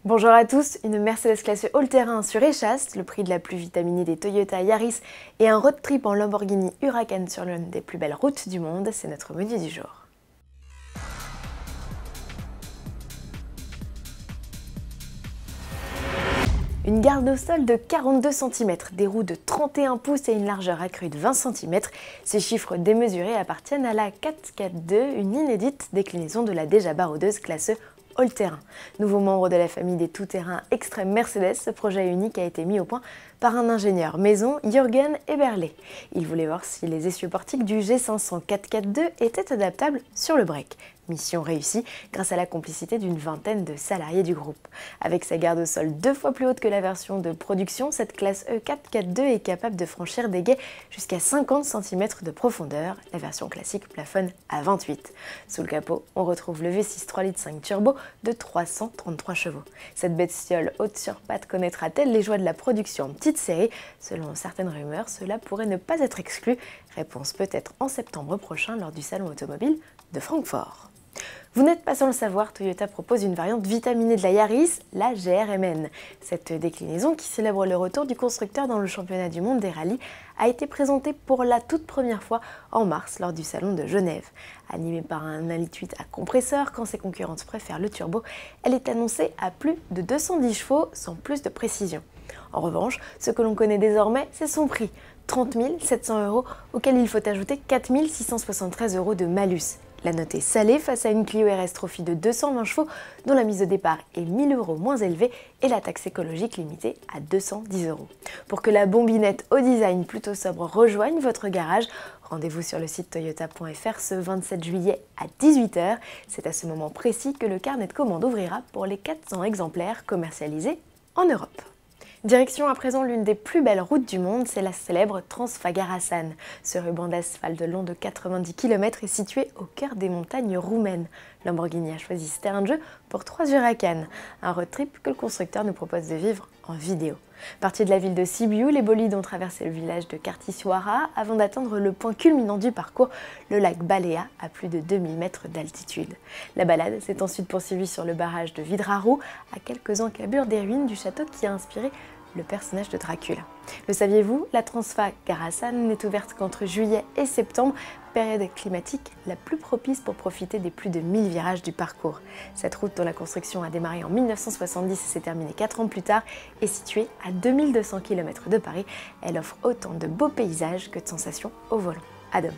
Bonjour à tous, une Mercedes classée all-terrain sur échasse, le prix de la plus vitaminée des Toyota Yaris et un road trip en Lamborghini Huracan sur l'une des plus belles routes du monde, c'est notre menu du jour. Une garde au sol de 42 cm, des roues de 31 pouces et une largeur accrue de 20 cm, ces chiffres démesurés appartiennent à la 4x2, une inédite déclinaison de la déjà baroudeuse classe all-terrain. Nouveau membre de la famille des tout-terrains extrême Mercedes, ce projet unique a été mis au point par un ingénieur maison, Jürgen Eberle. Il voulait voir si les essieux portiques du G500 4x2 étaient adaptables sur le break. Mission réussie grâce à la complicité d'une vingtaine de salariés du groupe. Avec sa garde au sol 2 fois plus haute que la version de production, cette classe E4x2 est capable de franchir des guets jusqu'à 50 cm de profondeur. La version classique plafonne à 28. Sous le capot, on retrouve le V6 3,5 litres turbo de 333 chevaux. Cette bestiole haute sur pattes connaîtra-t-elle les joies de la production en petite série? Selon certaines rumeurs, cela pourrait ne pas être exclu. Réponse peut-être en septembre prochain lors du salon automobile de Francfort. Vous n'êtes pas sans le savoir, Toyota propose une variante vitaminée de la Yaris, la GR-MN. Cette déclinaison, qui célèbre le retour du constructeur dans le championnat du monde des rallyes, a été présentée pour la toute première fois en mars lors du salon de Genève. Animée par un 1,8 litre à compresseur, quand ses concurrentes préfèrent le turbo, elle est annoncée à plus de 210 chevaux sans plus de précision. En revanche, ce que l'on connaît désormais, c'est son prix, 30 700 €, auquel il faut ajouter 4 673 € de malus. La note est salée face à une Clio RS Trophy de 220 chevaux dont la mise au départ est 1 000 € moins élevée et la taxe écologique limitée à 210 €. Pour que la bombinette au design plutôt sobre rejoigne votre garage, rendez-vous sur le site toyota.fr ce 27 juillet à 18 h. C'est à ce moment précis que le carnet de commande ouvrira pour les 400 exemplaires commercialisés en Europe. Direction à présent l'une des plus belles routes du monde, c'est la célèbre Transfagarasan. Ce ruban d'asphalte long de 90 km est situé au cœur des montagnes roumaines. Lamborghini a choisi ce terrain de jeu pour 3 Huracan, un road trip que le constructeur nous propose de vivre en vidéo. Partis de la ville de Sibiu, les bolides ont traversé le village de Kartisoara avant d'atteindre le point culminant du parcours, le lac Balea, à plus de 2000 mètres d'altitude. La balade s'est ensuite poursuivie sur le barrage de Vidraru, à quelques encablures des ruines du château qui a inspiré le personnage de Dracula. Le saviez-vous, la Transfagarasan n'est ouverte qu'entre juillet et septembre, période climatique la plus propice pour profiter des plus de 1000 virages du parcours. Cette route, dont la construction a démarré en 1970 et s'est terminée 4 ans plus tard, est située à 2200 km de Paris. Elle offre autant de beaux paysages que de sensations au volant. À demain.